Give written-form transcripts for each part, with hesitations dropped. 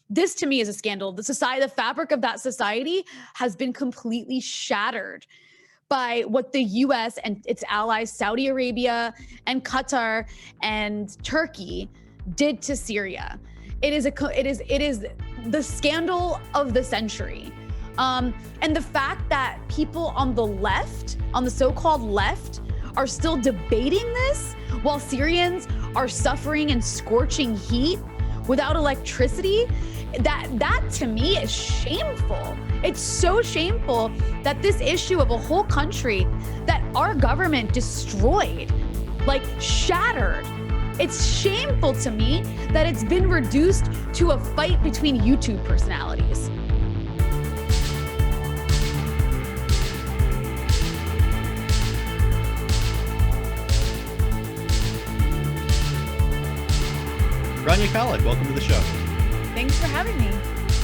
This to me is a scandal. The fabric of that society has been completely shattered by what the US and its allies, Saudi Arabia and Qatar and Turkey, did to Syria. It is the scandal of the century. And the fact that people on the left, on the so-called left, are still debating this while Syrians are suffering in scorching heat without electricity, that to me is shameful. It's so shameful that this issue of a whole country that our government destroyed, like shattered, it's shameful to me that it's been reduced to a fight between YouTube personalities. Rania Khalek, welcome to the show. Thanks for having me.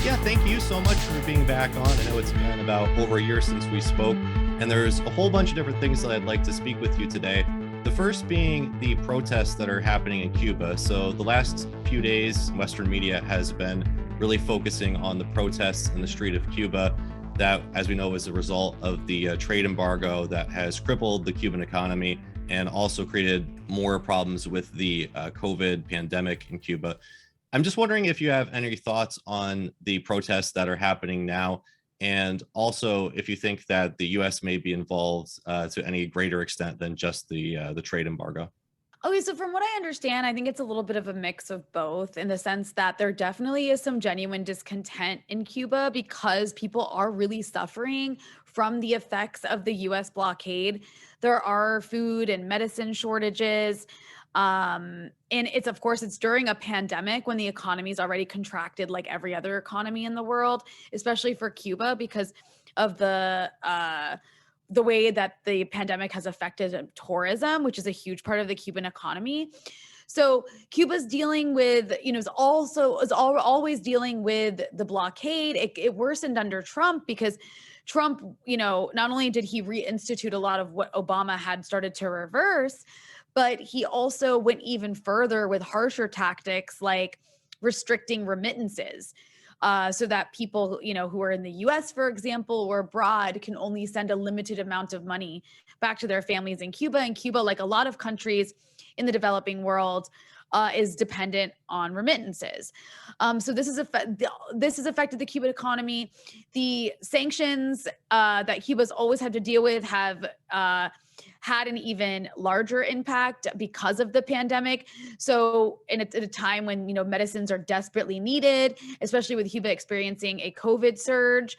Yeah, thank you so much for being back on. I know it's been about over a year since we spoke, and there's a whole bunch of different things that I'd like to speak with you today. The first being the protests that are happening in Cuba. So the last few days, Western media has been really focusing on the protests in the street of Cuba that, as we know, is a result of the trade embargo that has crippled the Cuban economy and also created more problems with the COVID pandemic in Cuba. I'm just wondering if you have any thoughts on the protests that are happening now, and also if you think that the U.S. may be involved to any greater extent than just the trade embargo. Okay, so from what I understand, I think it's a little bit of a mix of both in the sense that there definitely is some genuine discontent in Cuba because people are really suffering from the effects of the US blockade. There are food and medicine shortages. And of course, it's during a pandemic when the economy's already contracted like every other economy in the world, especially for Cuba because of the way that the pandemic has affected tourism, which is a huge part of the Cuban economy. So Cuba's dealing with, is always dealing with the blockade. It worsened under Trump because Trump, not only did he reinstitute a lot of what Obama had started to reverse, but he also went even further with harsher tactics like restricting remittances. So that people, who are in the US, for example, or abroad can only send a limited amount of money back to their families in Cuba. And Cuba, like a lot of countries in the developing world, is dependent on remittances. So this has affected the Cuban economy. The sanctions that Cuba's always had to deal with have had an even larger impact because of the pandemic. So at a time when, medicines are desperately needed, especially with Cuba experiencing a COVID surge,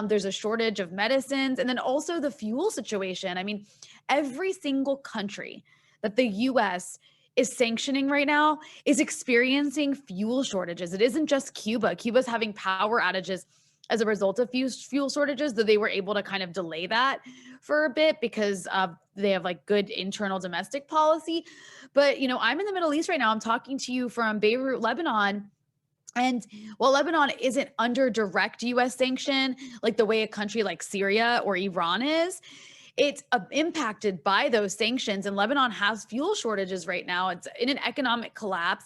there's a shortage of medicines. And then also the fuel situation. I mean, every single country that the US is sanctioning right now is experiencing fuel shortages. It isn't just Cuba. Cuba's having power outages as a result of fuel shortages, though they were able to kind of delay that for a bit because they have like good internal domestic policy. But, I'm in the Middle East right now. I'm talking to you from Beirut, Lebanon. And while Lebanon isn't under direct US sanction, like the way a country like Syria or Iran is, it's impacted by those sanctions, and Lebanon has fuel shortages right now. It's in an economic collapse.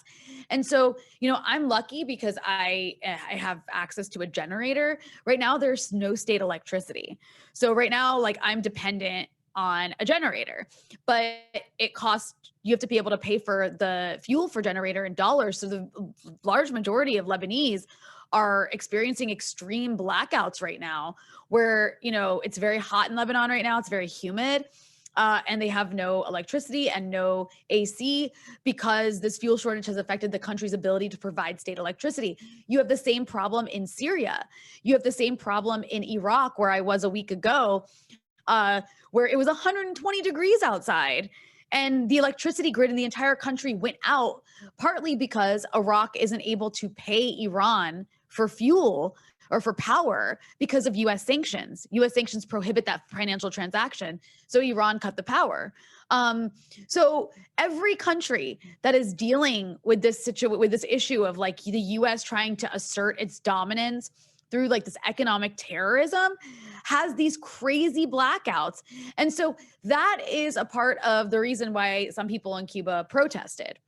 And so, I'm lucky because I have access to a generator. Right now, there's no state electricity. So right now, like I'm dependent on a generator, but you have to be able to pay for the fuel for generator in dollars. So the large majority of Lebanese are experiencing extreme blackouts right now where, it's very hot in Lebanon right now. It's very humid. And they have no electricity and no AC because this fuel shortage has affected the country's ability to provide state electricity. You have the same problem in Syria. You have the same problem in Iraq, where I was a week ago, where it was 120 degrees outside. And the electricity grid in the entire country went out, partly because Iraq isn't able to pay Iran for fuel or for power because of US sanctions. US sanctions prohibit that financial transaction. So Iran cut the power. So every country that is dealing with this issue of like the US trying to assert its dominance through like this economic terrorism has these crazy blackouts. And so that is a part of the reason why some people in Cuba protested.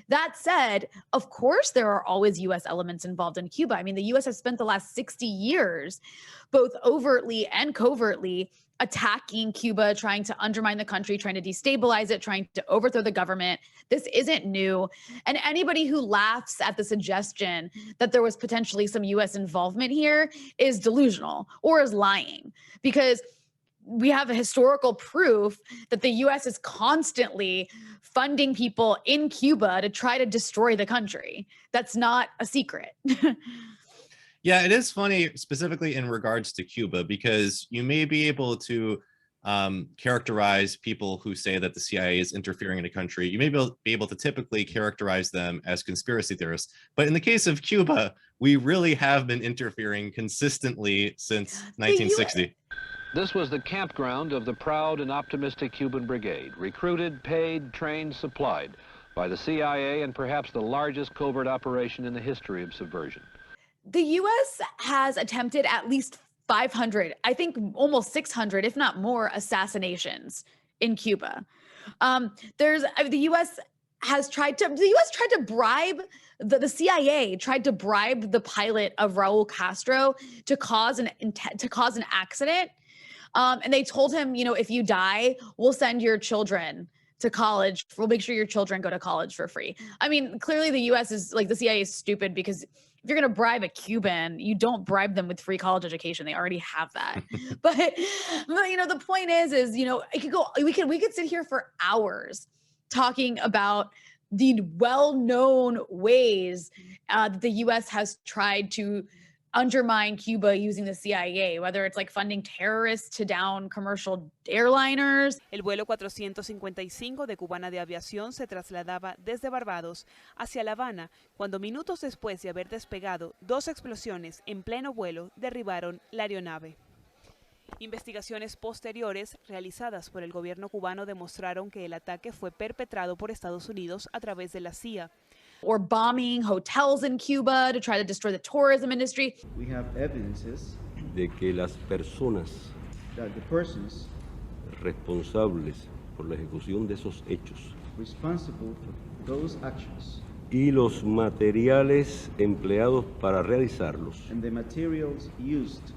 That said, of course, there are always US elements involved in Cuba. I mean, the US has spent the last 60 years, both overtly and covertly, attacking Cuba, trying to undermine the country, trying to destabilize it, trying to overthrow the government. This isn't new. And anybody who laughs at the suggestion that there was potentially some US involvement here is delusional or is lying, because we have a historical proof that the US is constantly funding people in Cuba to try to destroy the country. That's not a secret. Yeah, it is funny, specifically in regards to Cuba, because you may be able to characterize people who say that the CIA is interfering in a country. You may be able to typically characterize them as conspiracy theorists. But in the case of Cuba, we really have been interfering consistently since 1960. This was the campground of the proud and optimistic Cuban brigade, recruited, paid, trained, supplied by the CIA, and perhaps the largest covert operation in the history of subversion. The US has attempted at least 500, I think almost 600, if not more, assassinations in Cuba. The US tried to bribe the CIA tried to bribe the pilot of Raul Castro to cause an accident. And they told him, if you die, we'll send your children to college. We'll make sure your children go to college for free. I mean, clearly the US is like, the CIA is stupid, because if you're going to bribe a Cuban, you don't bribe them with free college education. They already have that. but the point is, we could sit here for hours talking about the well-known ways that the US has tried to undermine Cuba using the CIA, whether it's like funding terrorists to down commercial airliners. El vuelo 455 de Cubana de Aviación se trasladaba desde Barbados hacia La Habana, cuando minutos después de haber despegado, dos explosiones en pleno vuelo derribaron la aeronave. Investigaciones posteriores realizadas por el gobierno cubano demostraron que el ataque fue perpetrado por Estados Unidos a través de la CIA. Or bombing hotels in Cuba to try to destroy the tourism industry. We have evidences de que las personas that the persons responsables por la ejecución de esos hechos responsible for those actions y los materiales empleados para realizarlos and the materials used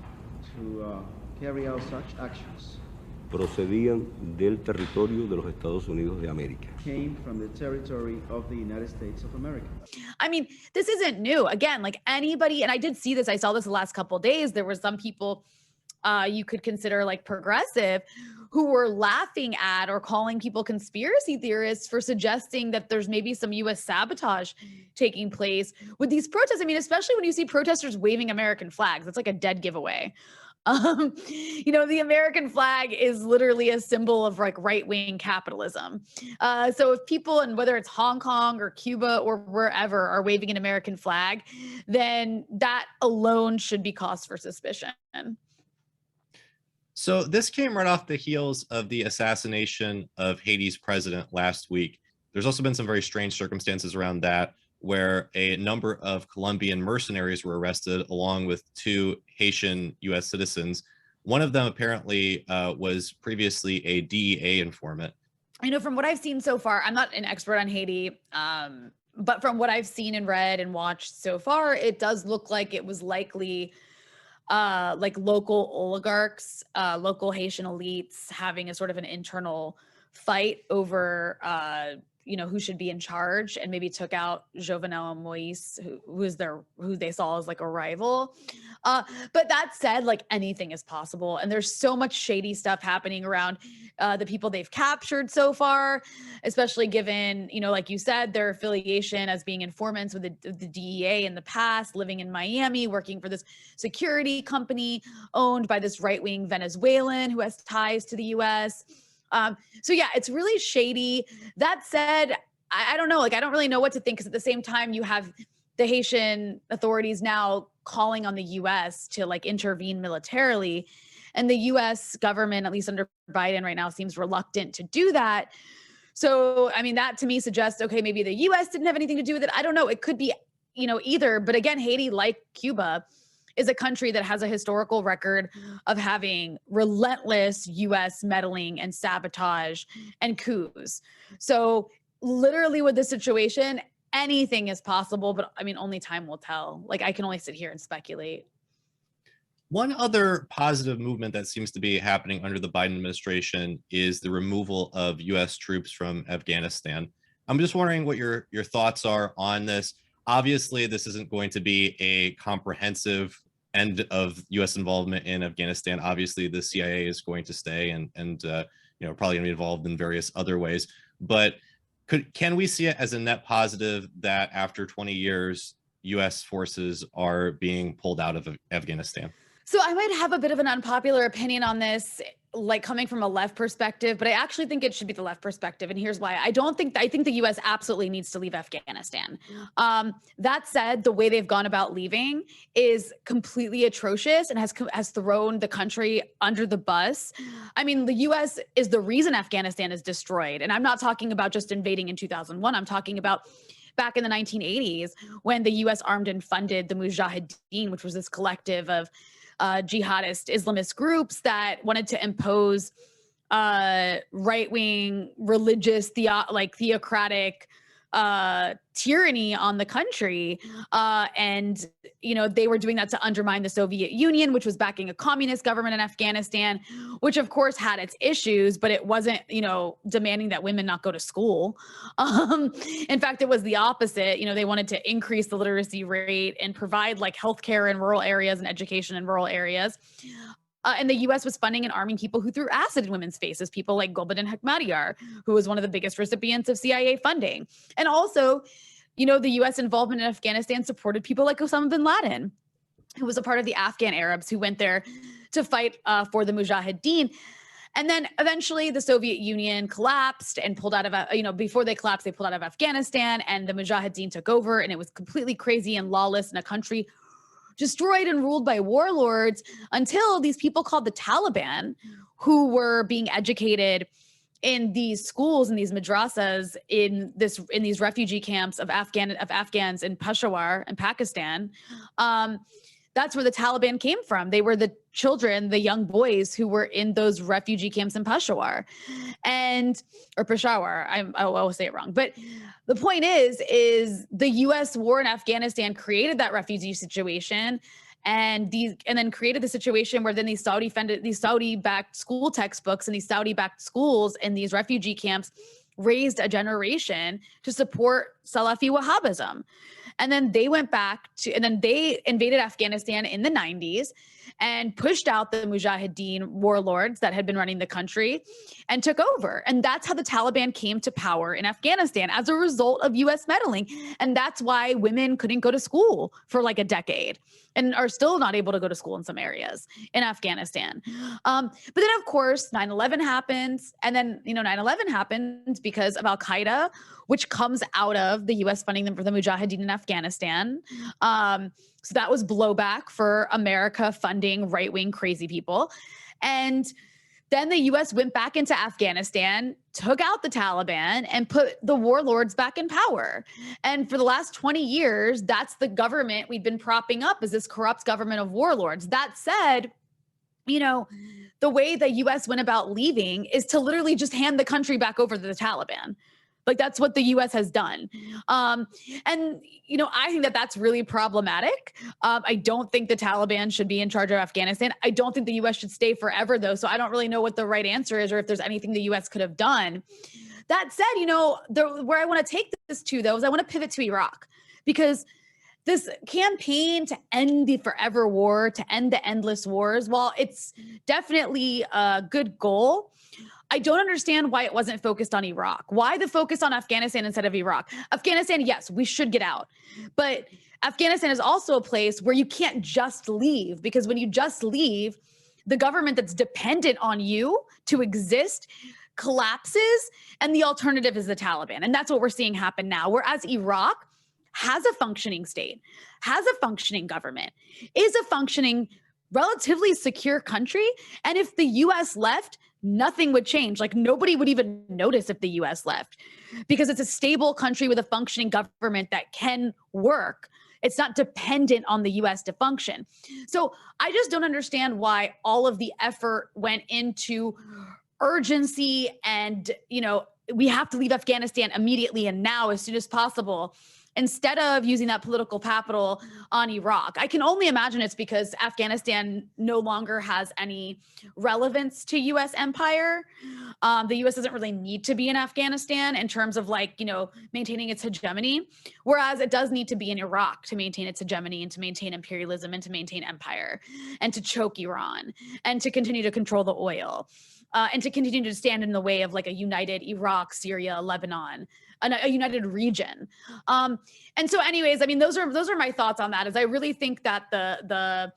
to carry out such actions procedían del territorio de los Estados Unidos de América. Came from the territory of the United States of America. I mean, this isn't new. Again, like anybody, and I did see this, I saw this the last couple of days, there were some people you could consider like progressive who were laughing at or calling people conspiracy theorists for suggesting that there's maybe some US sabotage taking place with these protests. I mean, especially when you see protesters waving American flags, it's like a dead giveaway. The American flag is literally a symbol of like right-wing capitalism. So if people, and whether it's Hong Kong or Cuba or wherever, are waving an American flag, then that alone should be cause for suspicion. So this came right off the heels of the assassination of Haiti's president last week. There's also been some very strange circumstances around that, where a number of Colombian mercenaries were arrested along with two Haitian US citizens. One of them apparently was previously a DEA informant. From what I've seen so far, I'm not an expert on Haiti, but from what I've seen and read and watched so far, it does look like it was likely like local oligarchs, local Haitian elites having a sort of an internal fight over who should be in charge, and maybe took out Jovenel Moise, who they saw as like a rival. But that said, like anything is possible. And there's so much shady stuff happening around the people they've captured so far, especially given, like you said, their affiliation as being informants with the DEA in the past, living in Miami, working for this security company owned by this right-wing Venezuelan who has ties to the US. So yeah, it's really shady. That said, I don't know, like, I don't really know what to think, because at the same time, you have the Haitian authorities now calling on the US to like intervene militarily. And the US government, at least under Biden right now, seems reluctant to do that. So, I mean, that to me suggests, okay, maybe the US didn't have anything to do with it. I don't know. It could be, either. But again, Haiti, like Cuba, is a country that has a historical record of having relentless US meddling and sabotage and coups. So literally with this situation, anything is possible, but I mean, only time will tell. Like, I can only sit here and speculate. One other positive movement that seems to be happening under the Biden administration is the removal of U.S. troops from Afghanistan. I'm just wondering what your thoughts are on this. Obviously, this isn't going to be a comprehensive end of U.S. involvement in Afghanistan. Obviously, the CIA is going to stay and probably going to be involved in various other ways. But can we see it as a net positive that after 20 years, U.S. forces are being pulled out of Afghanistan? So I might have a bit of an unpopular opinion on this, like coming from a left perspective, but I actually think it should be the left perspective. And here's why. I think the US absolutely needs to leave Afghanistan. That said, the way they've gone about leaving is completely atrocious and has thrown the country under the bus. I mean, the US is the reason Afghanistan is destroyed. And I'm not talking about just invading in 2001. I'm talking about back in the 1980s when the US armed and funded the Mujahideen, which was this collective of jihadist Islamist groups that wanted to impose right-wing religious theocratic tyranny on the country. And, they were doing that to undermine the Soviet Union, which was backing a communist government in Afghanistan, which of course had its issues, but it wasn't, demanding that women not go to school. In fact, it was the opposite. They wanted to increase the literacy rate and provide like healthcare in rural areas and education in rural areas. And the U.S. was funding and arming people who threw acid in women's faces, people like Gulbuddin Hekmatyar, who was one of the biggest recipients of CIA funding. And also, the U.S. involvement in Afghanistan supported people like Osama bin Laden, who was a part of the Afghan Arabs who went there to fight for the Mujahideen. And then eventually the Soviet Union collapsed and pulled out of, before they collapsed, they pulled out of Afghanistan and the Mujahideen took over, and it was completely crazy and lawless in a country destroyed and ruled by warlords until these people called the Taliban, who were being educated in these schools and these madrasas in these refugee camps of Afghans in Peshawar and Pakistan. That's where the Taliban came from. They were the children, the young boys who were in those refugee camps in Peshawar or Peshawar. I always say it wrong. But the point is the U.S. war in Afghanistan created that refugee situation and then created the situation where then these Saudi-backed school textbooks and these Saudi-backed schools in these refugee camps raised a generation to support Salafi Wahhabism. And then they they invaded Afghanistan in the 90s and pushed out the Mujahideen warlords that had been running the country and took over. And that's how the Taliban came to power in Afghanistan as a result of US meddling. And that's why women couldn't go to school for like a decade and are still not able to go to school in some areas in Afghanistan. But then, of course, 9/11 happens. And then, 9/11 happens because of Al-Qaeda, which comes out of the U.S. funding them for the Mujahideen in Afghanistan. So that was blowback for America funding right-wing crazy people. And then the U.S. went back into Afghanistan, took out the Taliban, and put the warlords back in power. And for the last 20 years, that's the government we've been propping up, is this corrupt government of warlords. That said, the way the U.S. went about leaving is to literally just hand the country back over to the Taliban. Like, that's what the U.S. has done. And, I think that that's really problematic. I don't think the Taliban should be in charge of Afghanistan. I don't think the U.S. should stay forever, though. So I don't really know what the right answer is or if there's anything the U.S. could have done. That said, where I want to take this to, though, is I want to pivot to Iraq, because this campaign to end the forever war, to end the endless wars, while it's definitely a good goal, I don't understand why it wasn't focused on Iraq. Why the focus on Afghanistan instead of Iraq? Afghanistan, yes, we should get out. But Afghanistan is also a place where you can't just leave, because when you just leave, the government that's dependent on you to exist collapses, and the alternative is the Taliban. And that's what we're seeing happen now. Whereas Iraq has a functioning state, has a functioning government, is a functioning, relatively secure country. And if the U.S. left, nothing would change. Like, nobody would even notice if the U.S. left, because it's a stable country with a functioning government that can work. It's not dependent on the U.S. to function. So I just don't understand why all of the effort went into urgency and, we have to leave Afghanistan immediately and now as soon as possible, instead of using that political capital on Iraq. I can only imagine it's because Afghanistan no longer has any relevance to US empire. The US doesn't really need to be in Afghanistan in terms of like, maintaining its hegemony, whereas it does need to be in Iraq to maintain its hegemony and to maintain imperialism and to maintain empire and to choke Iran and to continue to control the oil. And to continue to stand in the way of like a united Iraq, Syria, Lebanon, a united region. And so anyways, I mean, those are my thoughts on that, is I really think that the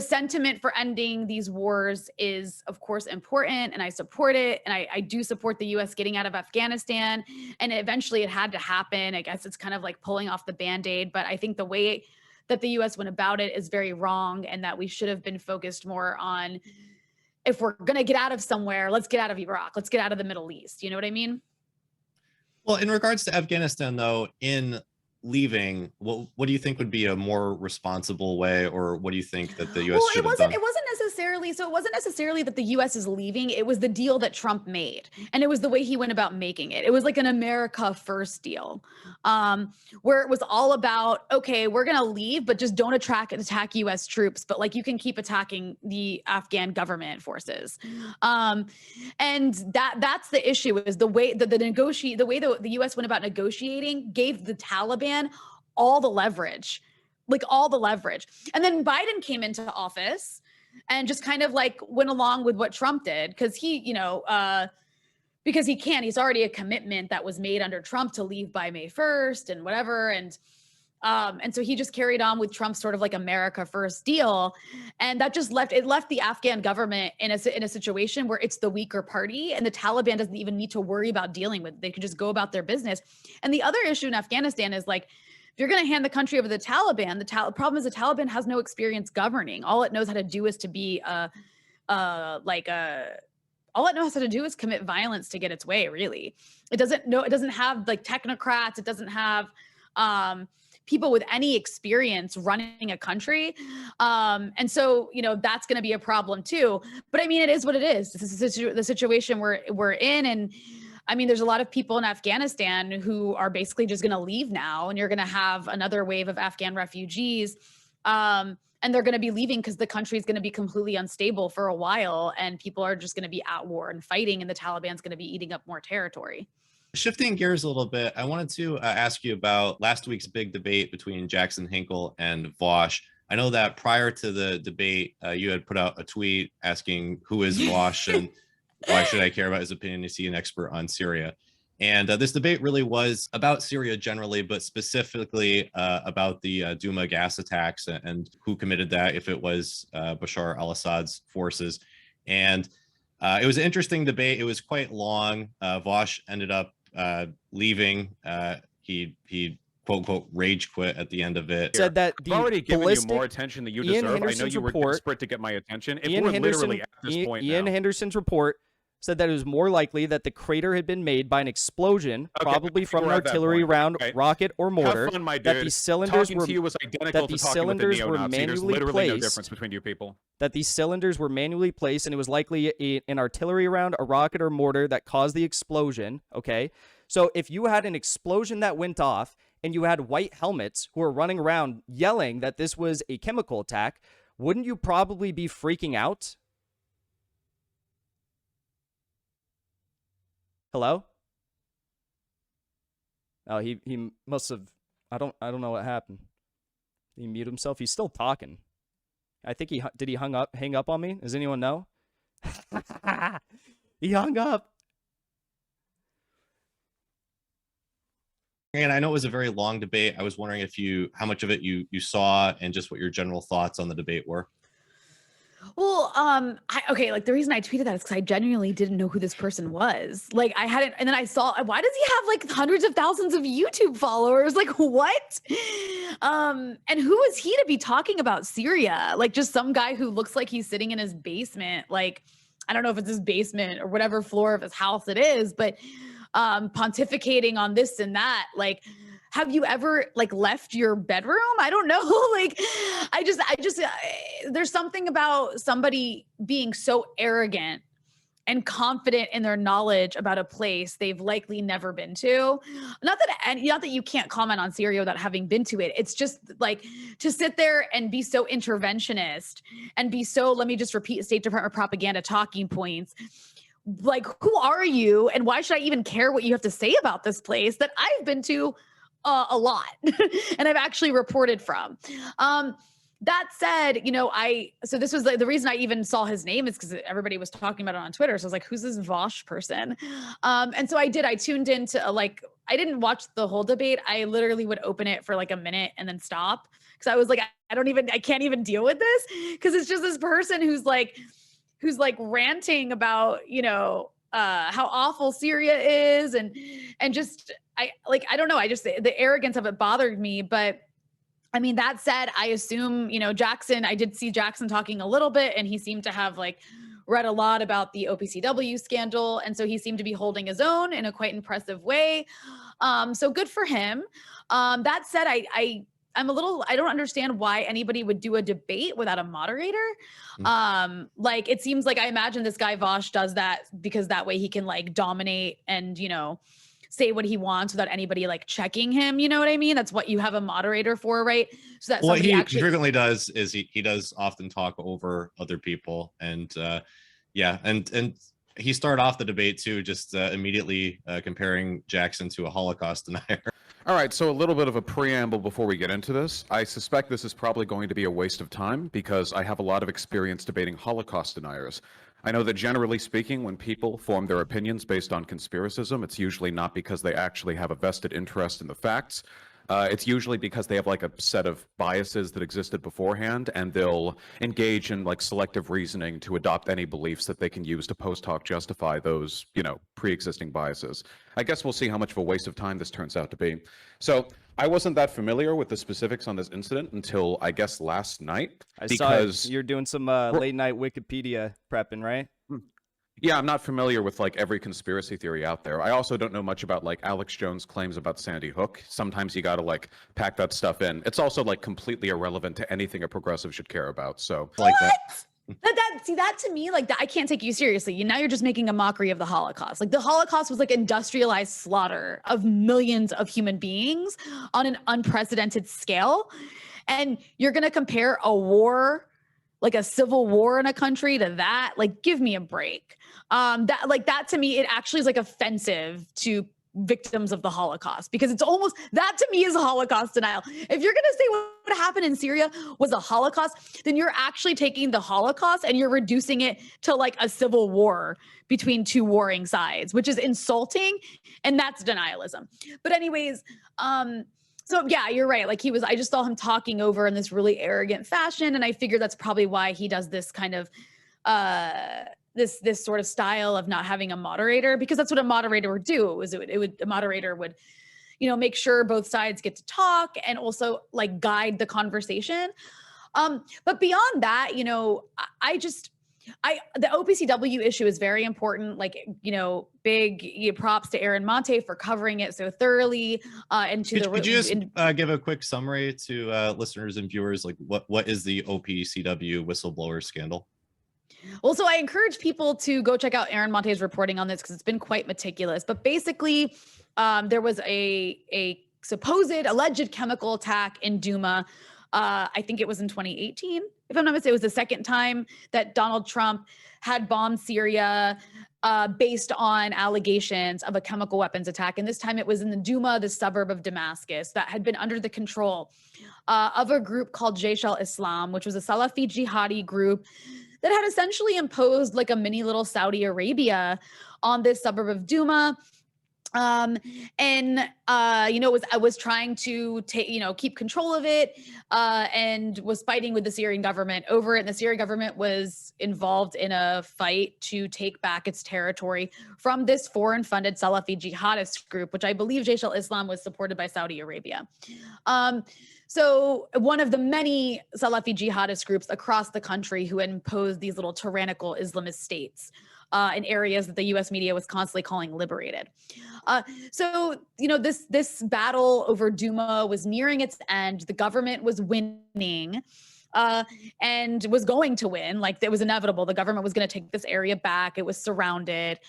sentiment for ending these wars is, of course, important, and I support it. And I do support the US getting out of Afghanistan. And eventually it had to happen. I guess it's kind of like pulling off the Band-Aid, but I think the way that the US went about it is very wrong, and that we should have been focused more on, if we're going to get out of somewhere, let's get out of Iraq. Let's get out of the Middle East. You know what I mean? Well, in regards to Afghanistan, though, in leaving, what do you think would be a more responsible way, or what do you think that the U.S. should have done? It wasn't necessarily that the U.S. is leaving. It was the deal that Trump made, and it was the way he went about making it. It was like an America First deal, where it was all about, okay, we're gonna leave, but just don't attack U.S. troops, but like you can keep attacking the Afghan government forces, and that's the issue. Is the way the U.S. went about negotiating gave the Taliban all the leverage. And then Biden came into office and just kind of like went along with what Trump did, because he's already a commitment that was made under Trump to leave by May 1st and whatever. And so he just carried on with Trump's sort of like America First deal. And that just left the Afghan government in a situation where it's the weaker party, and the Taliban doesn't even need to worry about dealing with it. They could just go about their business. And the other issue in Afghanistan is like, if you're going to hand the country over to the Taliban, the problem is the Taliban has no experience governing. All it knows how to do is all it knows how to do is commit violence to get its way, really. It doesn't have like technocrats. It doesn't have people with any experience running a country. And so, that's going to be a problem too. But I mean, it is what it is. This is the situation we're in. And I mean, there's a lot of people in Afghanistan who are basically just going to leave now, and you're going to have another wave of Afghan refugees. And they're going to be leaving because the country is going to be completely unstable for a while, and people are just going to be at war and fighting, and the Taliban's going to be eating up more territory. Shifting gears a little bit, I wanted to ask you about last week's big debate between Jackson Hinkle and Vaush. I know that prior to the debate, you had put out a tweet asking who is Vaush and why should I care about his opinion? Is he an expert on Syria? And this debate really was about Syria generally, but specifically about the Duma gas attacks and who committed that, if it was Bashar al-Assad's forces. And it was an interesting debate. It was quite long. Vaush ended up leaving. He quote unquote rage quit at the end of it. Said that the I've already given you more attention than you deserve. I know you were desperate to get my attention. If we're literally at this point Ian now. Henderson's report said that it was more likely that the crater had been made by an explosion, probably from an artillery round, rocket, or mortar. Have fun, my dude. That the cylinders were to you was identical to talking with the neo-Nazis. There's literally no difference between you people. That these cylinders were manually placed, and it was likely an artillery round, a rocket, or mortar that caused the explosion. Okay, so if you had an explosion that went off, and you had white helmets who were running around yelling that this was a chemical attack, wouldn't you probably be freaking out? Hello? Oh, he must have. I don't know what happened. Did he mute himself? He's still talking. I think did he hang up on me? Does anyone know? He hung up. And I know it was a very long debate. I was wondering how much of it you saw, and just what your general thoughts on the debate were. Well, like the reason I tweeted that is because I genuinely didn't know who this person was. Like I hadn't, and then I saw, why does he have like hundreds of thousands of YouTube followers? Like what? And who is he to be talking about Syria? Like just some guy who looks like he's sitting in his basement. Like, I don't know if it's his basement or whatever floor of his house it is, but pontificating on this and that. Like, have you ever like left your bedroom? I don't know. Like, I just there's something about somebody being so arrogant and confident in their knowledge about a place they've likely never been to. Not that you can't comment on Syria without having been to it. It's just like to sit there and be so interventionist and be so, let me just repeat State Department propaganda talking points. Like, who are you and why should I even care what you have to say about this place that I've been to a lot and I've actually reported from? That said, so this was the reason I even saw his name is because everybody was talking about it on Twitter. So I was like, who's this Vaush person? And so I tuned into I didn't watch the whole debate. I literally would open it for like a minute and then stop. Cause I was like, I can't even deal with this. Cause it's just this person who's ranting about, how awful Syria is. And just, I don't know. The arrogance of it bothered me, but I mean, that said, I assume, Jackson, I did see Jackson talking a little bit and he seemed to have read a lot about the OPCW scandal. And so he seemed to be holding his own in a quite impressive way. So good for him. That said, I don't understand why anybody would do a debate without a moderator. It seems like I imagine this guy Vaush does that because that way he can dominate and, say what he wants without anybody checking him. You know what I mean? That's what you have a moderator for, right? So that what he frequently does is he does often talk over other people, and and he started off the debate too, just immediately comparing Jackson to a Holocaust denier. All right, so a little bit of a preamble before we get into this. I suspect this is probably going to be a waste of time because I have a lot of experience debating Holocaust deniers. I know that generally speaking, when people form their opinions based on conspiracism, it's usually not because they actually have a vested interest in the facts. It's usually because they have a set of biases that existed beforehand, and they'll engage in selective reasoning to adopt any beliefs that they can use to post hoc justify those, pre-existing biases. I guess we'll see how much of a waste of time this turns out to be. So I wasn't that familiar with the specifics on this incident until I guess last night. I saw you're doing some late night Wikipedia prepping, right? Yeah, I'm not familiar with every conspiracy theory out there. I also don't know much about Alex Jones' claims about Sandy Hook. Sometimes you gotta pack that stuff in. It's also completely irrelevant to anything a progressive should care about. So that to me, I can't take you seriously. Now you're just making a mockery of the Holocaust. The Holocaust was industrialized slaughter of millions of human beings on an unprecedented scale. And you're going to compare a war, a civil war in a country to that? Give me a break. That to me, it actually is offensive to victims of the Holocaust, because it's almost, that to me is a Holocaust denial. If you're going to say what happened in Syria was a Holocaust, then you're actually taking the Holocaust and you're reducing it to a civil war between two warring sides, which is insulting. And that's denialism. But anyways, so yeah, you're right. I just saw him talking over in this really arrogant fashion. And I figured that's probably why he does this kind of, this sort of style of not having a moderator, because that's what a moderator would do. A moderator would, make sure both sides get to talk and also guide the conversation. But beyond that, the OPCW issue is very important. Big props to Aaron Monte for covering it so thoroughly. And to could you just give a quick summary to listeners and viewers? What is the OPCW whistleblower scandal? Well, so I encourage people to go check out Aaron Monte's reporting on this because it's been quite meticulous. But basically, there was a supposed alleged chemical attack in Duma. I think it was in 2018. If I'm not mistaken, it was the second time that Donald Trump had bombed Syria based on allegations of a chemical weapons attack. And this time it was in the Duma, the suburb of Damascus, that had been under the control of a group called Jaish al-Islam, which was a Salafi jihadi group that had essentially imposed a mini little Saudi Arabia on this suburb of Duma. Was trying to keep control of it, and was fighting with the Syrian government over it. And the Syrian government was involved in a fight to take back its territory from this foreign funded Salafi jihadist group, which I believe Jaish al-Islam was supported by Saudi Arabia. So one of the many Salafi jihadist groups across the country who had imposed these little tyrannical Islamist states in areas that the U.S. media was constantly calling liberated. This battle over Duma was nearing its end. The government was winning. and was going to win. Like, it was inevitable. The government was going to take this area back. It was surrounded.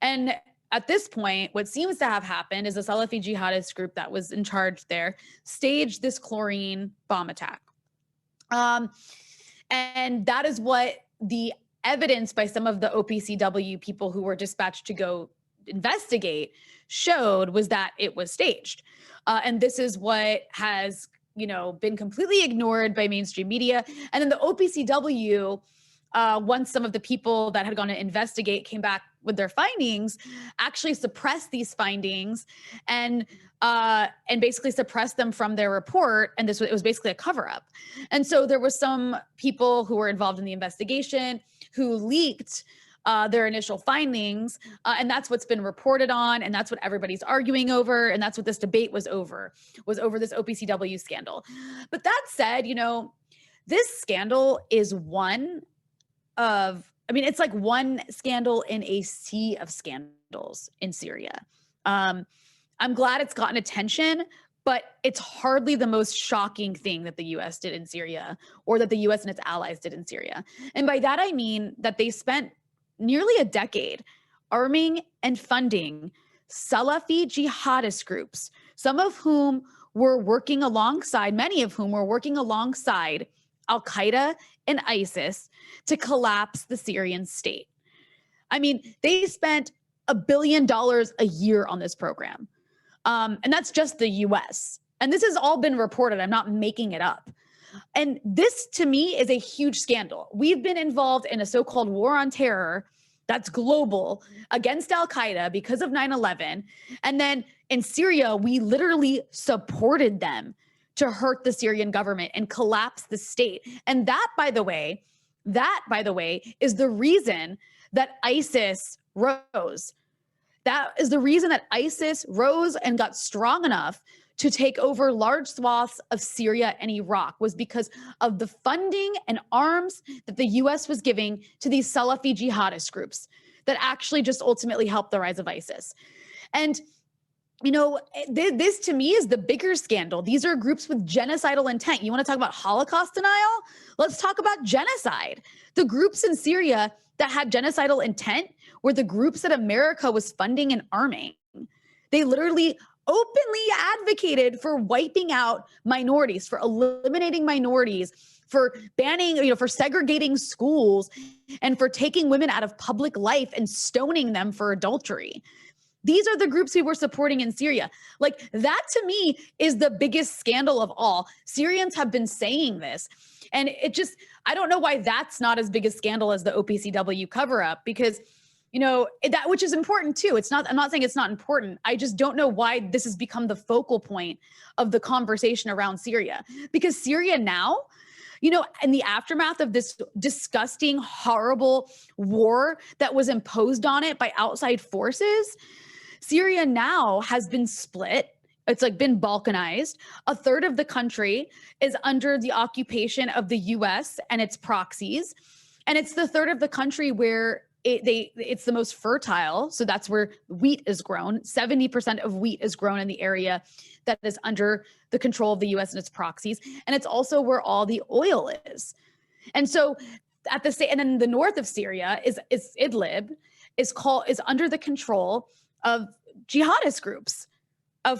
And at this point, what seems to have happened is a Salafi jihadist group that was in charge there staged this chlorine bomb attack. And that is what the evidence by some of the OPCW people who were dispatched to go investigate showed, was that it was staged. And this is what has, been completely ignored by mainstream media. And then the OPCW, once some of the people that had gone to investigate came back with their findings, actually suppressed these findings and basically suppressed them from their report. And it was basically a cover-up. And so there was some people who were involved in the investigation who leaked their initial findings, and that's what's been reported on, and that's what everybody's arguing over, and that's what this debate was over this OPCW scandal. But that said, this scandal is it's like one scandal in a sea of scandals in Syria. I'm glad it's gotten attention, but it's hardly the most shocking thing that the U.S. did in Syria, or that the U.S. and its allies did in Syria. And by that, I mean that they spent nearly a decade arming and funding Salafi jihadist groups, many of whom were working alongside Al-Qaeda and ISIS to collapse the Syrian state. I mean, they spent $1 billion a year on this program. And that's just the US. And this has all been reported. I'm not making it up. And this, to me, is a huge scandal. We've been involved in a so-called war on terror that's global against Al-Qaeda because of 9/11. And then in Syria, we literally supported them to hurt the Syrian government and collapse the state. And that, by the way, is the reason that ISIS rose. That is the reason that ISIS rose and got strong enough to take over large swaths of Syria and Iraq, was because of the funding and arms that the US was giving to these Salafi jihadist groups that actually just ultimately helped the rise of ISIS. And this to me is the bigger scandal. These are groups with genocidal intent. You want to talk about Holocaust denial? Let's talk about genocide. The groups in Syria that had genocidal intent were the groups that America was funding and arming. They literally openly advocated for wiping out minorities, for eliminating minorities, for banning, for segregating schools, and for taking women out of public life and stoning them for adultery. These are the groups we were supporting in Syria. Like, that to me is the biggest scandal of all. Syrians have been saying this. And I don't know why that's not as big a scandal as the OPCW cover-up, because that, which is important too. I'm not saying it's not important. I just don't know why this has become the focal point of the conversation around Syria. Because Syria now, in the aftermath of this disgusting, horrible war that was imposed on it by outside forces, Syria now has been split. It's been balkanized. A third of the country is under the occupation of the US and its proxies. And it's the third of the country where it's the most fertile. So that's where wheat is grown. 70% of wheat is grown in the area that is under the control of the US and its proxies. And it's also where all the oil is. And so and then the north of Syria is Idlib, is under the control of jihadist groups,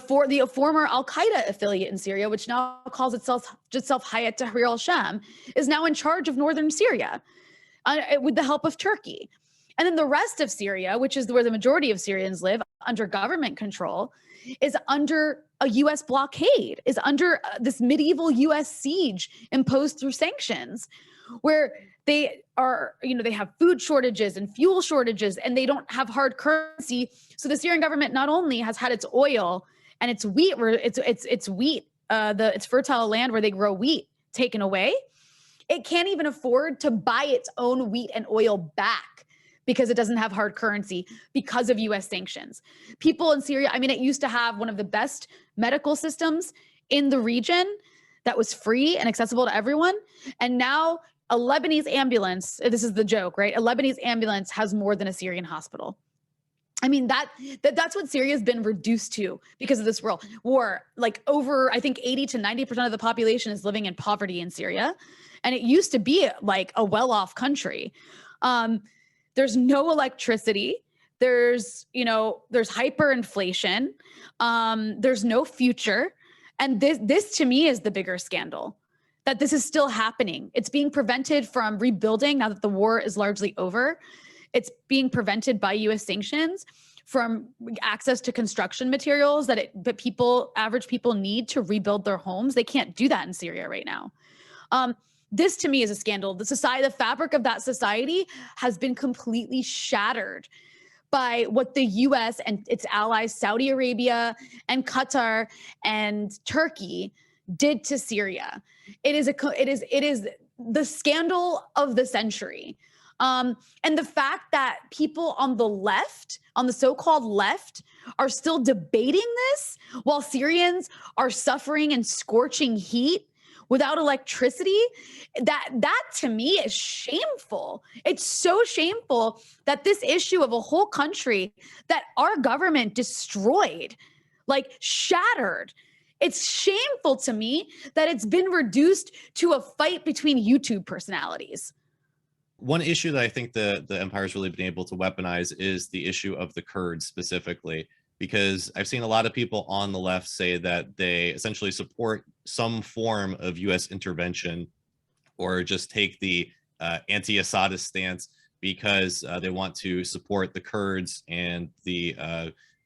for the former Al-Qaeda affiliate in Syria, which now calls itself Hayat Tahrir al-Sham, is now in charge of northern Syria with the help of Turkey. And then the rest of Syria, which is where the majority of Syrians live, under government control, is under a U.S. blockade, is under this medieval U.S. siege imposed through sanctions, where they are, they have food shortages and fuel shortages, and they don't have hard currency. So the Syrian government not only has had its oil and its wheat, its fertile land where they grow wheat, taken away, it can't even afford to buy its own wheat and oil back because it doesn't have hard currency because of US sanctions. People in Syria, it used to have one of the best medical systems in the region that was free and accessible to everyone. And now a Lebanese ambulance, this is the joke, right? A Lebanese ambulance has more than a Syrian hospital. That's what Syria has been reduced to because of this war. Over, I think 80 to 90% of the population is living in poverty in Syria. And it used to be like a well-off country. There's no electricity. There's hyperinflation. There's no future. And this to me is the bigger scandal, that this is still happening. It's being prevented from rebuilding now that the war is largely over. It's being prevented by US sanctions from access to construction materials that average people need to rebuild their homes. They can't do that in Syria right now. This to me is a scandal. The fabric of that society has been completely shattered by what the US and its allies, Saudi Arabia and Qatar and Turkey, did to Syria. It is the scandal of the century. And the fact that people on the left, on the so-called left, are still debating this while Syrians are suffering in scorching heat without electricity, that to me is shameful. It's so shameful that this issue of a whole country that our government destroyed, like shattered, it's shameful to me that it's been reduced to a fight between YouTube personalities. One issue that I think the empire's really been able to weaponize is the issue of the Kurds specifically, because I've seen a lot of people on the left say that they essentially support some form of US intervention or just take the anti-Assadist stance because they want to support the Kurds and the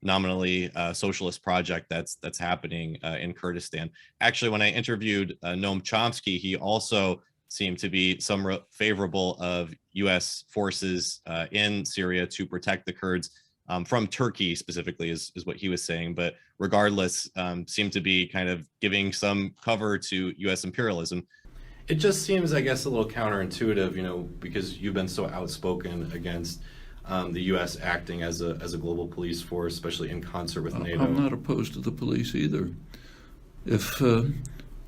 nominally socialist project that's happening in Kurdistan. Actually, when I interviewed Noam Chomsky, he also seemed to be somewhat favorable of US forces in Syria to protect the Kurds from Turkey specifically is what he was saying. But regardless, seemed to be kind of giving some cover to US imperialism. It just seems, I guess, a little counterintuitive, because you've been so outspoken against the U.S. acting as a global police force, especially in concert with NATO. I'm not opposed to the police either. If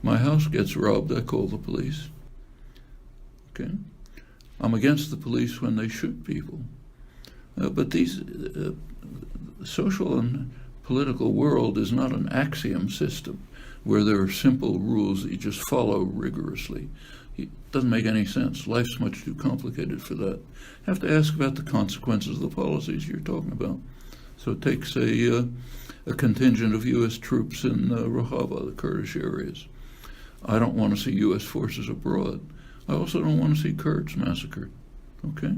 my house gets robbed, I call the police. Okay? I'm against the police when they shoot people. But these social and political world is not an axiom system where there are simple rules that you just follow rigorously. It doesn't make any sense. Life's much too complicated for that. You have to ask about the consequences of the policies you're talking about. So it takes a contingent of U.S. troops in Rojava, the Kurdish areas. I don't want to see U.S. forces abroad. I also don't want to see Kurds massacred. Okay?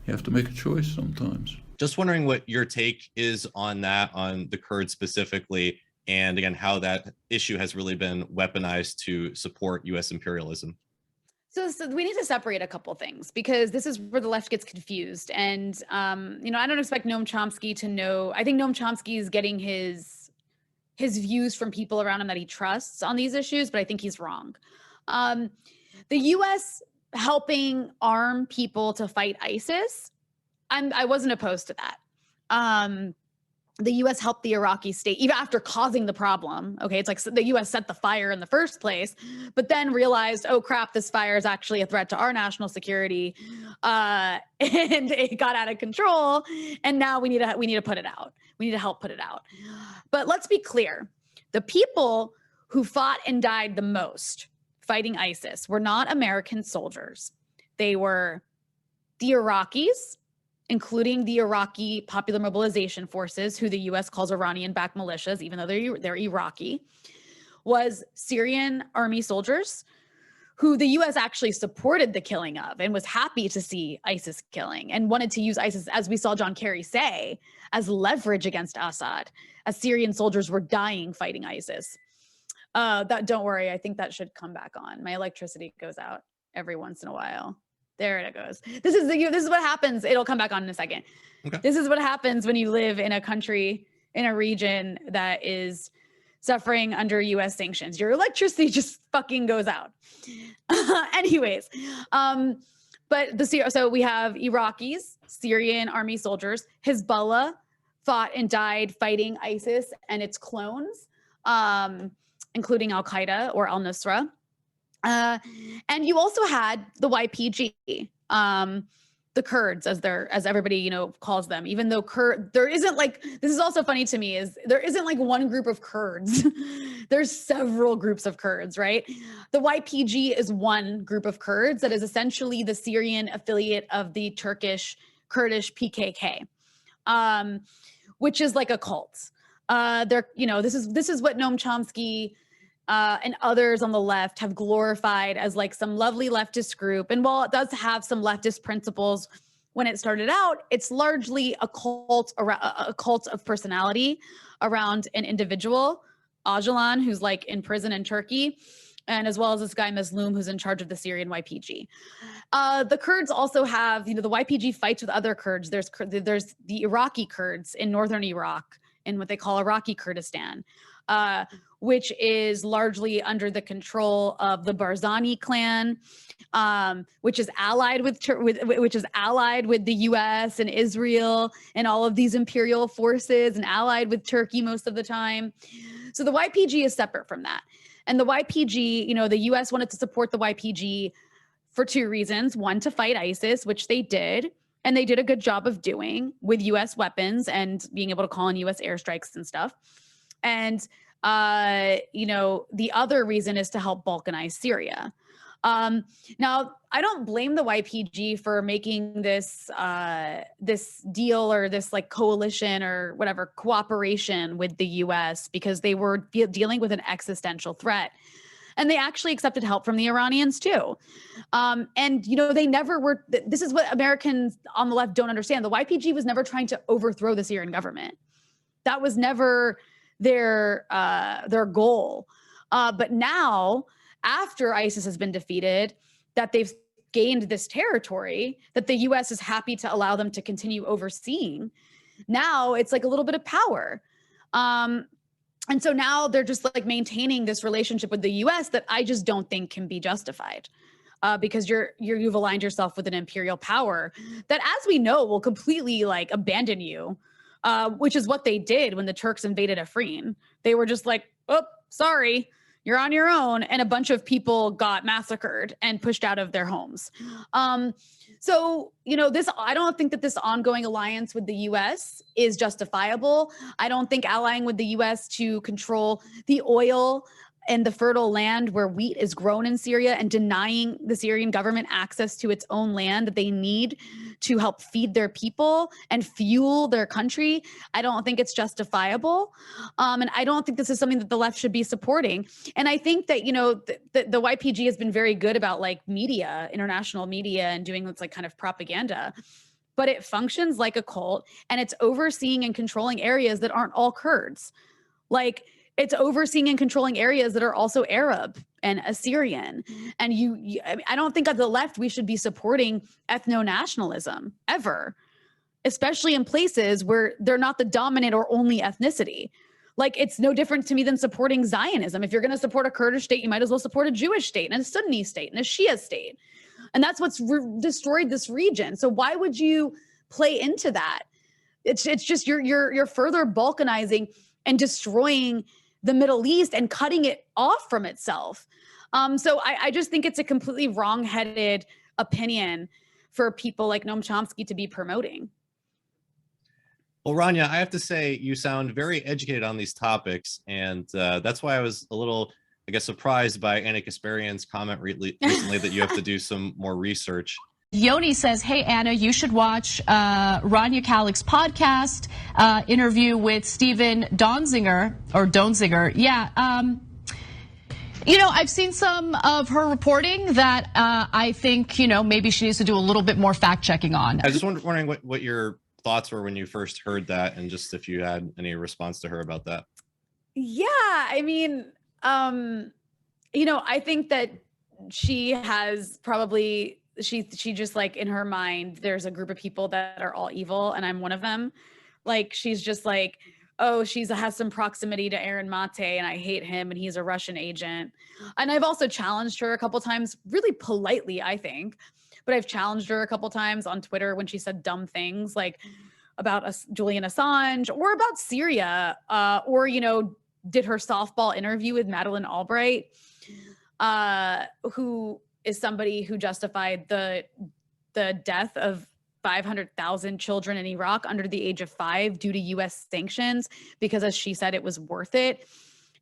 You have to make a choice sometimes. Just wondering what your take is on that, on the Kurds specifically, and again, how that issue has really been weaponized to support U.S. imperialism. So we need to separate a couple things, because this is where the left gets confused. And, I don't expect Noam Chomsky to know. I think Noam Chomsky is getting his views from people around him that he trusts on these issues, but I think he's wrong. The U.S. helping arm people to fight ISIS, I wasn't opposed to that. The U.S. helped the Iraqi state even after causing the problem. Okay, it's like the U.S. set the fire in the first place, but then realized, oh crap, this fire is actually a threat to our national security, and it got out of control. And now we need to put it out. We need to help put it out. But let's be clear: the people who fought and died the most fighting ISIS were not American soldiers. They were the Iraqis, including the Iraqi Popular Mobilization Forces, who the U.S. calls Iranian-backed militias, even though they're Iraqi, was Syrian army soldiers, who the U.S. actually supported the killing of and was happy to see ISIS killing and wanted to use ISIS, as we saw John Kerry say, as leverage against Assad, as Syrian soldiers were dying fighting ISIS. Don't worry, I think that should come back on. My electricity goes out every once in a while. There it goes. This is what happens. It'll come back on in a second. Okay. This is what happens when you live in a country, in a region that is suffering under U.S. sanctions. Your electricity just fucking goes out. Anyways, so we have Iraqis, Syrian army soldiers. Hezbollah fought and died fighting ISIS and its clones, including Al-Qaeda or Al-Nusra. And you also had the YPG, the Kurds, as everybody, you know, calls them, even though there isn't like, this is also funny to me, is there isn't like one group of Kurds. There's several groups of Kurds, right? The YPG is one group of Kurds that is essentially the Syrian affiliate of the Turkish Kurdish PKK, which is like a cult. They're, you know, this is what Noam Chomsky and others on the left have glorified as like some lovely leftist group. And while it does have some leftist principles when it started out, it's largely a cult of personality around an individual, Öcalan, who's like in prison in Turkey, and as well as this guy Mazloum, who's in charge of the Syrian YPG. The Kurds also have, you know, the YPG fights with other Kurds. There's the Iraqi Kurds in northern Iraq, in what they call Iraqi Kurdistan, which is largely under the control of the Barzani clan, which is allied with the U.S. and Israel and all of these imperial forces, and allied with Turkey most of the time. So the YPG is separate from that. And the YPG, you know, the U.S. wanted to support the YPG for two reasons. One, to fight ISIS, which they did. And they did a good job of doing with U.S. weapons and being able to call in U.S. airstrikes and stuff. And, you know, the other reason is to help balkanize Syria. Now, I don't blame the YPG for making this this deal or this like coalition or whatever cooperation with the U.S. because they were dealing with an existential threat. And they actually accepted help from the Iranians too. And, you know, they never were, this is what Americans on the left don't understand. The YPG was never trying to overthrow the Syrian government. That was never their goal. But now, after ISIS has been defeated, that they've gained this territory that the US is happy to allow them to continue overseeing. Now it's like a little bit of power. And so now they're just like maintaining this relationship with the US that I just don't think can be justified, because you've aligned yourself with an imperial power that, as we know, will completely like abandon you, which is what they did when the Turks invaded Afrin. They were just like, oh, sorry, you're on your own. And a bunch of people got massacred and pushed out of their homes. So, you know, I don't think that this ongoing alliance with the U.S. is justifiable. I don't think allying with the U.S. to control the oil and the fertile land where wheat is grown in Syria and denying the Syrian government access to its own land that they need to help feed their people and fuel their country, I don't think it's justifiable. And I don't think this is something that the left should be supporting. And I think that, you know, the YPG has been very good about like media, international media, and doing this like kind of propaganda. But it functions like a cult, and it's overseeing and controlling areas that aren't all Kurds. Like, it's overseeing and controlling areas that are also Arab and Assyrian. And I don't think at the left we should be supporting ethno-nationalism ever, especially in places where they're not the dominant or only ethnicity. Like, it's no different to me than supporting Zionism. If you're going to support a Kurdish state, you might as well support a Jewish state and a Sunni state and a Shia state. And that's what's destroyed this region. So why would you play into that? It's just you're further balkanizing and destroying the Middle East and cutting it off from itself. So I just think it's a completely wrong-headed opinion for people like Noam Chomsky to be promoting. Well, Rania, I have to say you sound very educated on these topics, and that's why I was a little, I guess, surprised by Anna Kasparian's comment recently that you have to do some more research. Yoni says, hey, Anna, you should watch Rania Khalek's podcast interview with Stephen Donziger. Yeah. You know, I've seen some of her reporting that I think, you know, maybe she needs to do a little bit more fact checking on. I was just wondering what your thoughts were when you first heard that, and just if you had any response to her about that. Yeah, I mean, you know, I think that she has probably, she just like in her mind, there's a group of people that are all evil and I'm one of them. Like, she's just like, oh, has some proximity to Aaron Mate and I hate him and he's a Russian agent. And I've also challenged her a couple times, really politely, I think, but I've challenged her a couple times on Twitter when she said dumb things like about Julian Assange or about Syria, or, you know, did her softball interview with Madeleine Albright, who is somebody who justified the death of 500,000 children in Iraq under the age of 5 due to US sanctions because, as she said, it was worth it.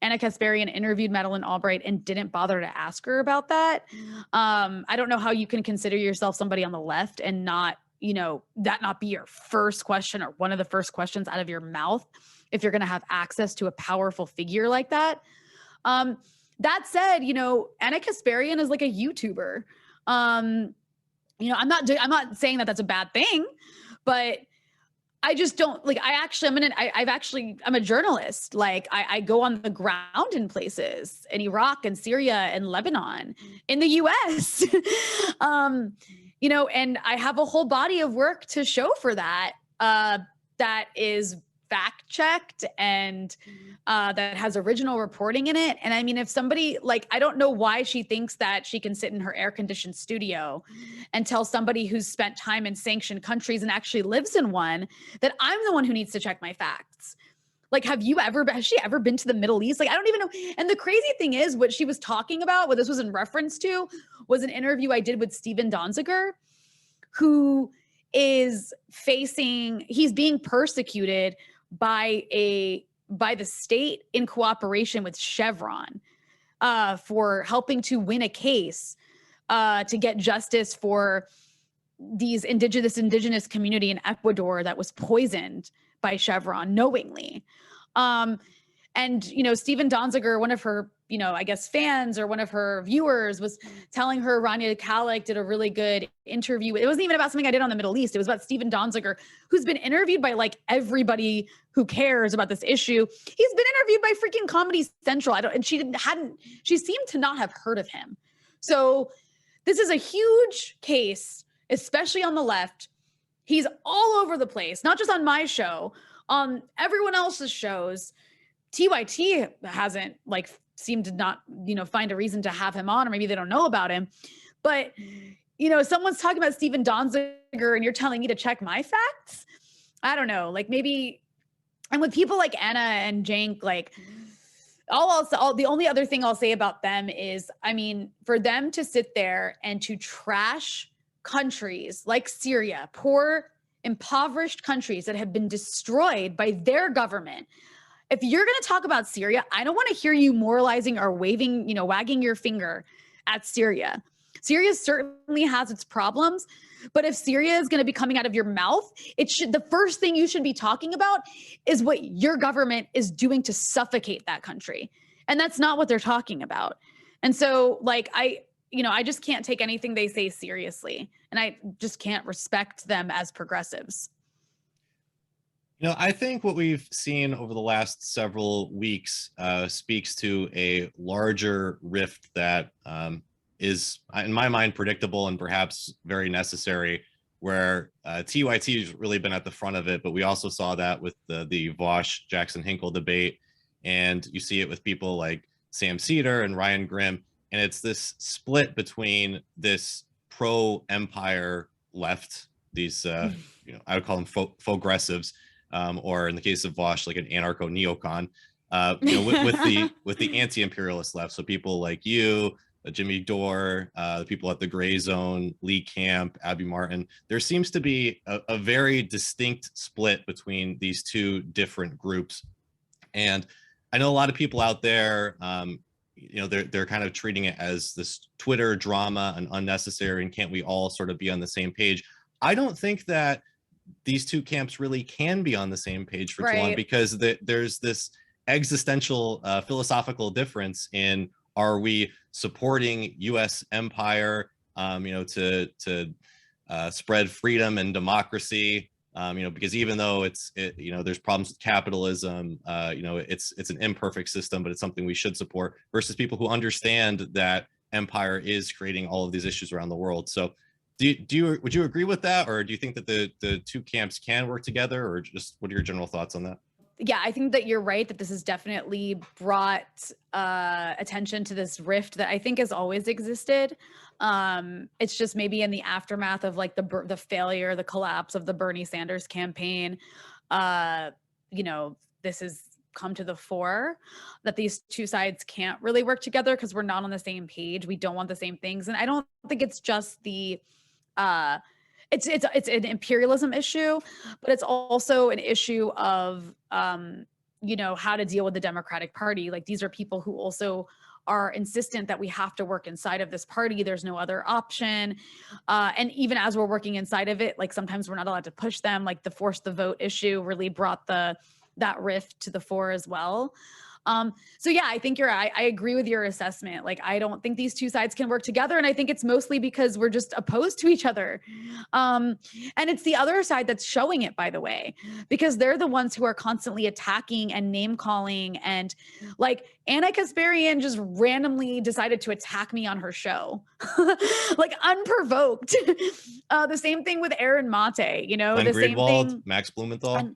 Anna Kasparian interviewed Madeleine Albright and didn't bother to ask her about that. I don't know how you can consider yourself somebody on the left and not, that not be your first question or one of the first questions out of your mouth if you're going to have access to a powerful figure like that. That said, Anna Kasparian is like a YouTuber. I'm not saying that that's a bad thing, but I just don't I'm a journalist. Like I go on the ground in places in Iraq and Syria and Lebanon, in the US, and I have a whole body of work to show for that, that is fact checked and that has original reporting in it. And I mean, if somebody I don't know why she thinks that she can sit in her air conditioned studio and tell somebody who's spent time in sanctioned countries and actually lives in one that I'm the one who needs to check my facts. Has she ever been to the Middle East? I don't even know. And the crazy thing is, what she was talking about, what this was in reference to, was an interview I did with Stephen Donziger, who is he's being persecuted by the state in cooperation with Chevron for helping to win a case to get justice for this indigenous community in Ecuador that was poisoned by Chevron knowingly. And Stephen Donziger, one of her, I guess fans or one of her viewers, was telling her Rania Khalek did a really good interview. It wasn't even about something I did on the Middle East. It was about Stephen Donziger, who's been interviewed by everybody who cares about this issue. He's been interviewed by freaking Comedy Central. She seemed to not have heard of him. So this is a huge case, especially on the left. He's all over the place, not just on my show, on everyone else's shows. TYT hasn't seemed to not, find a reason to have him on, or maybe they don't know about him. But, someone's talking about Stephen Donziger and you're telling me to check my facts? I don't know, maybe. And with people like Anna and Jank, the only other thing I'll say about them is, for them to sit there and to trash countries like Syria, poor, impoverished countries that have been destroyed by their government. If you're going to talk about Syria, I don't want to hear you moralizing or wagging your finger at Syria. Syria certainly has its problems, but if Syria is going to be coming out of your mouth, the first thing you should be talking about is what your government is doing to suffocate that country. And that's not what they're talking about. And so I just can't take anything they say seriously, and I just can't respect them as progressives. I think what we've seen over the last several weeks speaks to a larger rift that is, in my mind, predictable and perhaps very necessary, where TYT has really been at the front of it, but we also saw that with the Vaush Jackson Hinkle debate, and you see it with people like Sam Cedar and Ryan Grimm, and it's this split between this pro-empire left, these I would call them faux-gressives, or in the case of Vaush, an anarcho-neocon, with the anti-imperialist left. So people like you, Jimmy Dore, the people at the Gray Zone, Lee Camp, Abby Martin. There seems to be a very distinct split between these two different groups. And I know a lot of people out there, they're kind of treating it as this Twitter drama and unnecessary, and can't we all sort of be on the same page? I don't think that these two camps really can be on the same page for too long, because there's this existential philosophical difference in, are we supporting U.S. empire, to spread freedom and democracy, because even though there's problems with capitalism, it's an imperfect system, but it's something we should support, versus people who understand that empire is creating all of these issues around the world. So would you agree with that, or do you think that the two camps can work together, or just what are your general thoughts on that? Yeah, I think that you're right, that this has definitely brought attention to this rift that I think has always existed. It's just maybe in the aftermath of the failure, the collapse of the Bernie Sanders campaign, this has come to the fore, that these two sides can't really work together because we're not on the same page. We don't want the same things. And I don't think it's just it's an imperialism issue, but it's also an issue of how to deal with the Democratic Party. Like, these are people who also are insistent that we have to work inside of this party. There's no other option. And even as we're working inside of it, like, sometimes we're not allowed to push them. Like, the force the vote issue really brought that rift to the fore as well. So yeah, I think I agree with your assessment. Like, I don't think these two sides can work together. And I think it's mostly because we're just opposed to each other. And it's the other side that's showing it, by the way, because they're the ones who are constantly attacking and name calling. And like, Anna Kasparian just randomly decided to attack me on her show, like, unprovoked. The same thing with Aaron Mate, Glenn the Greenwald, same thing. Max Blumenthal.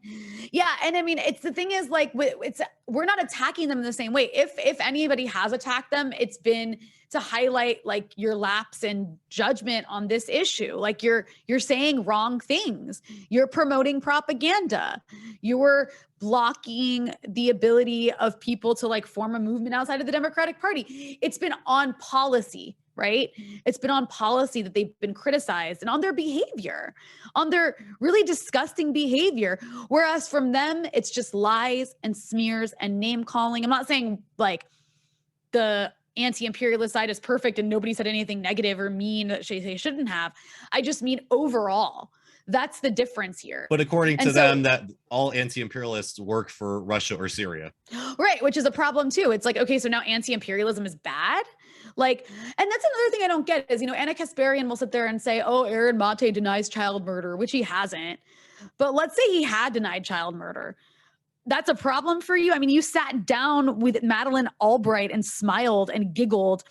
Yeah. And I mean, it's the thing is, like, we're not attacking them in the same way. If anybody has attacked them, it's been to highlight, like, your lapse in judgment on this issue. Like, you're saying wrong things. You're promoting propaganda. You're blocking the ability of people to, like, form a movement outside of the Democratic Party. It's been on policy, right? It's been on policy that they've been criticized, and on their behavior, on their really disgusting behavior. Whereas from them, it's just lies and smears and name calling. I'm not saying, like, the anti-imperialist side is perfect and nobody said anything negative or mean that they shouldn't have. I just mean overall. That's the difference here. But according to them, that all anti-imperialists work for Russia or Syria. Right, which is a problem too. It's like, okay, so now anti-imperialism is bad? Like, and that's another thing I don't get is, Anna Kasparian will sit there and say, oh, Aaron Mate denies child murder, which he hasn't. But let's say he had denied child murder. That's a problem for you? I mean, you sat down with Madeleine Albright and smiled and giggled.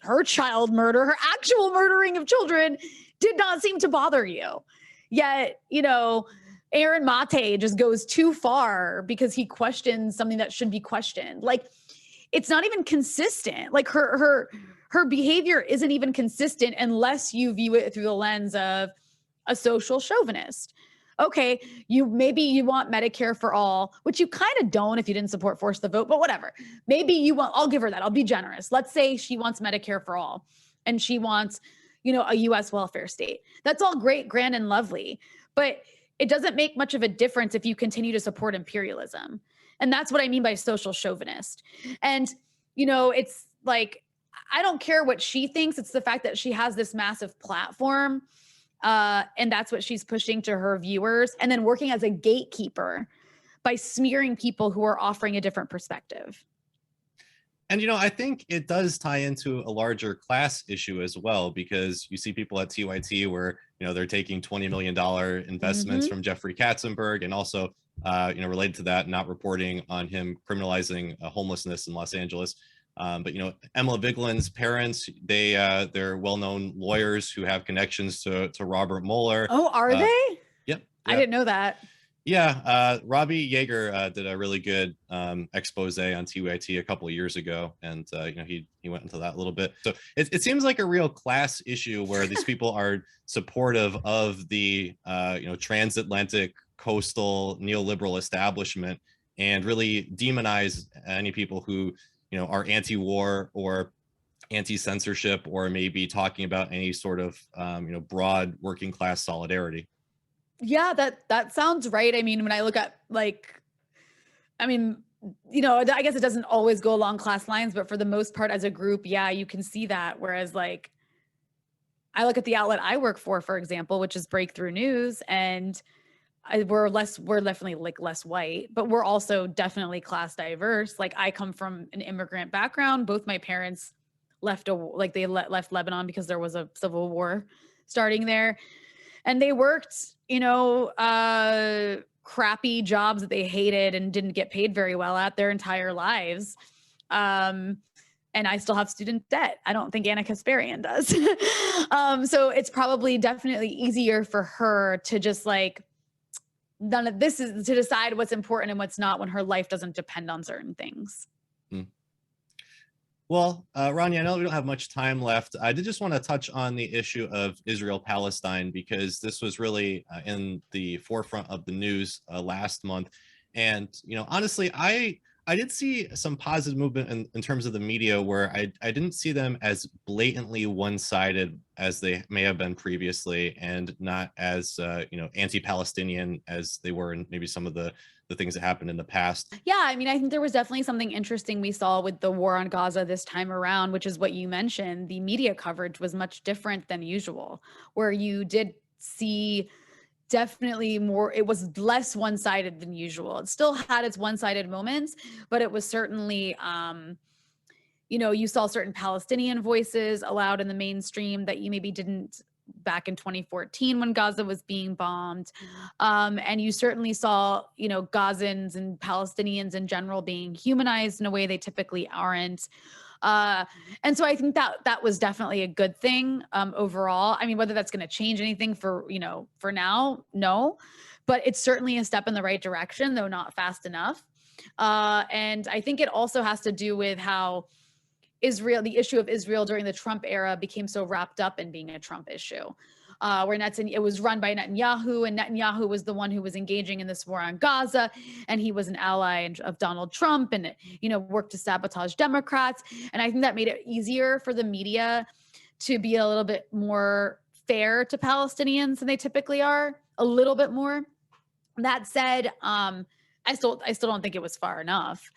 Her child murder, her actual murdering of children did not seem to bother you. Yet, Aaron Mate just goes too far because he questions something that should be questioned. Like, it's not even consistent. Like, her behavior isn't even consistent unless you view it through the lens of a social chauvinist. Okay, maybe you want Medicare for all, which you kind of don't if you didn't support force the vote, but whatever. Maybe you want, I'll give her that. I'll be generous. Let's say she wants Medicare for all and she wants, a U.S. welfare state. That's all great, grand, and lovely. But it doesn't make much of a difference if you continue to support imperialism. And that's what I mean by social chauvinist. And, it's like, I don't care what she thinks. It's the fact that she has this massive platform. And that's what she's pushing to her viewers, and then working as a gatekeeper by smearing people who are offering a different perspective. And, I think it does tie into a larger class issue as well, because you see people at TYT where, they're taking $20 million investments from Jeffrey Katzenberg, and also, related to that, not reporting on him criminalizing homelessness in Los Angeles. But Emma Vigeland's parents, they're well-known lawyers who have connections to Robert Mueller. Oh, are they? Yep. I didn't know that. Yeah, Robbie Yeager did a really good expose on TYT a couple of years ago, and he went into that a little bit. So it seems like a real class issue where these people are supportive of the transatlantic coastal neoliberal establishment, and really demonize any people who are anti-war or anti-censorship, or maybe talking about any sort of broad working class solidarity. Yeah, that sounds right. I mean, when I look at I guess it doesn't always go along class lines, but for the most part as a group, yeah, you can see that. Whereas, like, I look at the outlet I work for example, which is Breakthrough News, and we're definitely, like, less white, but we're also definitely class diverse. Like, I come from an immigrant background. Both my parents left Lebanon because there was a civil war starting there. And they worked, crappy jobs that they hated and didn't get paid very well at their entire lives. And I still have student debt. I don't think Anna Kasparian does. So it's probably definitely easier for her to just, like, none of this is to decide what's important and what's not when her life doesn't depend on certain things. Well, Rania, I know we don't have much time left. I did just want to touch on the issue of Israel-Palestine, because this was really in the forefront of the news last month. And, honestly, I I did see some positive movement in terms of the media where I didn't see them as blatantly one-sided as they may have been previously, and not as anti-Palestinian as they were in maybe some of the things that happened in the past. Yeah, I mean, I think there was definitely something interesting we saw with the war on Gaza this time around, which is what you mentioned. The media coverage was much different than usual, where you did see definitely more, it was less one-sided than usual. It still had its one-sided moments, but it was certainly you saw certain Palestinian voices allowed in the mainstream that you maybe didn't back in 2014 when Gaza was being bombed. And you certainly saw, Gazans and Palestinians in general being humanized in a way they typically aren't. And so I think that was definitely a good thing overall. I mean, whether that's going to change anything for now, no, but it's certainly a step in the right direction, though not fast enough. And I think it also has to do with how the issue of Israel during the Trump era became so wrapped up in being a Trump issue, where it was run by Netanyahu, and Netanyahu was the one who was engaging in this war on Gaza, and he was an ally of Donald Trump, and worked to sabotage Democrats. And I think that made it easier for the media to be a little bit more fair to Palestinians than they typically are, a little bit more. That said, I still don't think it was far enough.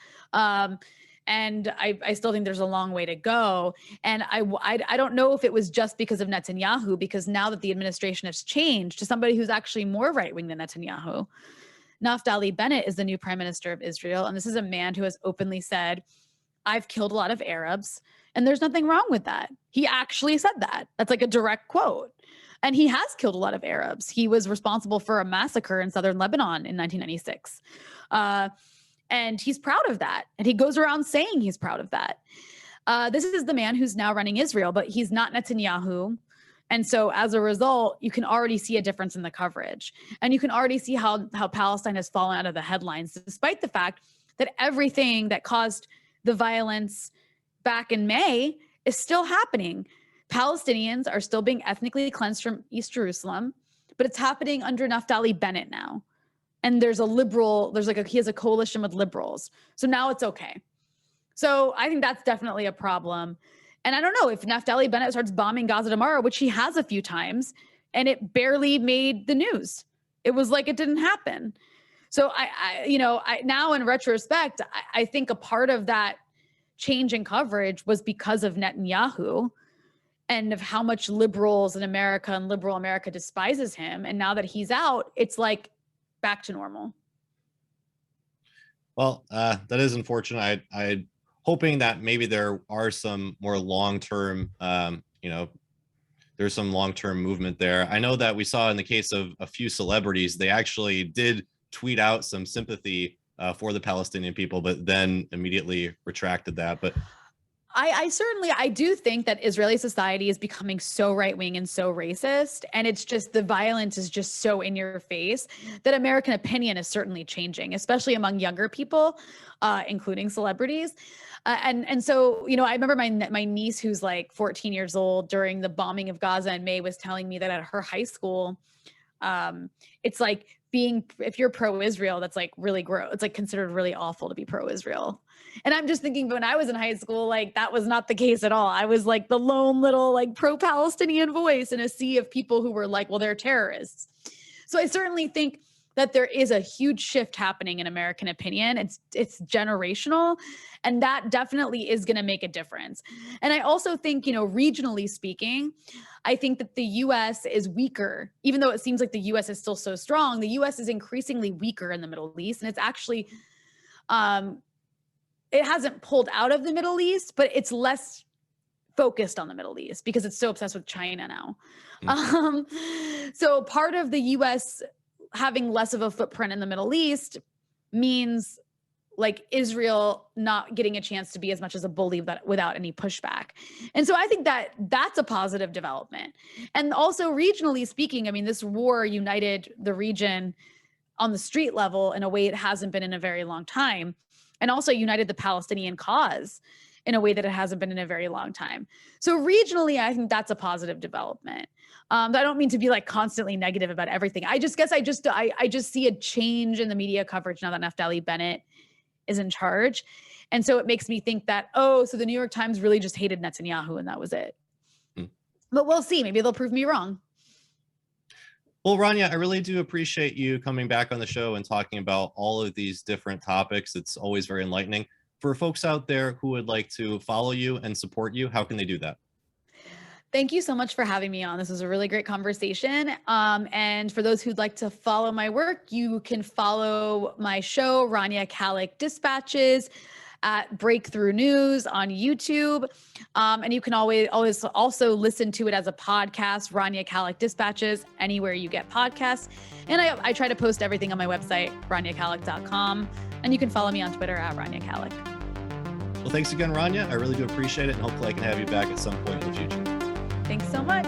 And I still think there's a long way to go. And I don't know if it was just because of Netanyahu, because now that the administration has changed to somebody who's actually more right-wing than Netanyahu, Naftali Bennett is the new prime minister of Israel. And this is a man who has openly said, I've killed a lot of Arabs, and there's nothing wrong with that. He actually said that. That's like a direct quote. And he has killed a lot of Arabs. He was responsible for a massacre in southern Lebanon in 1996. And he's proud of that. And he goes around saying he's proud of that. This is the man who's now running Israel, but he's not Netanyahu. And so as a result, you can already see a difference in the coverage. And you can already see how Palestine has fallen out of the headlines, despite the fact that everything that caused the violence back in May is still happening. Palestinians are still being ethnically cleansed from East Jerusalem, but it's happening under Naftali Bennett now. And he has a coalition with liberals. So now it's okay. So I think that's definitely a problem. And I don't know if Naftali Bennett starts bombing Gaza tomorrow, which he has a few times, and it barely made the news. It was like it didn't happen. So I now in retrospect, I think a part of that change in coverage was because of Netanyahu and of how much liberals in America and liberal America despises him. And now that he's out, it's like back to normal. Well, that is unfortunate. I hoping that maybe there are some more long-term, there's some long-term movement there. I know that we saw in the case of a few celebrities, they actually did tweet out some sympathy for the Palestinian people, but then immediately retracted that. But I do think that Israeli society is becoming so right-wing and so racist, and it's just the violence is just so in your face that American opinion is certainly changing, especially among younger people, including celebrities. And so, I remember my niece, who's like 14 years old, during the bombing of Gaza in May, was telling me that at her high school, it's like if you're pro-Israel, that's like really gross. It's like considered really awful to be pro-Israel. And I'm just thinking, when I was in high school, like that was not the case at all. I was like the lone little like pro-Palestinian voice in a sea of people who were like, well, they're terrorists. So I certainly think that there is a huge shift happening in American opinion. It's generational, and that definitely is going to make a difference. And I also think, regionally speaking, I think that the U.S. is weaker, even though it seems like the U.S. is still so strong. The U.S. is increasingly weaker in the Middle East, and it's actually, it hasn't pulled out of the Middle East, but it's less focused on the Middle East because it's so obsessed with China now. So part of the U.S. having less of a footprint in the Middle East means like Israel not getting a chance to be as much as a bully without any pushback. And so I think that that's a positive development. And also regionally speaking, I mean, this war united the region on the street level in a way it hasn't been in a very long time, and also united the Palestinian cause in a way that it hasn't been in a very long time. So regionally, I think that's a positive development. I don't mean to be like constantly negative about everything. I just see a change in the media coverage now that Naftali Bennett is in charge. And so it makes me think that, oh, so the New York Times really just hated Netanyahu and that was it. But we'll see. Maybe they'll prove me wrong. Well, Rania, I really do appreciate you coming back on the show and talking about all of these different topics. It's always very enlightening. For folks out there who would like to follow you and support you, how can they do that? Thank you so much for having me on. This was a really great conversation. And for those who'd like to follow my work, you can follow my show, Rania Khalek Dispatches, at Breakthrough News on YouTube. And you can always also listen to it as a podcast, Rania Khalek Dispatches, anywhere you get podcasts. And I try to post everything on my website, raniakhalek.com. And you can follow me on Twitter at Rania Khalek. Well, thanks again, Rania. I really do appreciate it. And hopefully I can have you back at some point in the future. Thanks so much.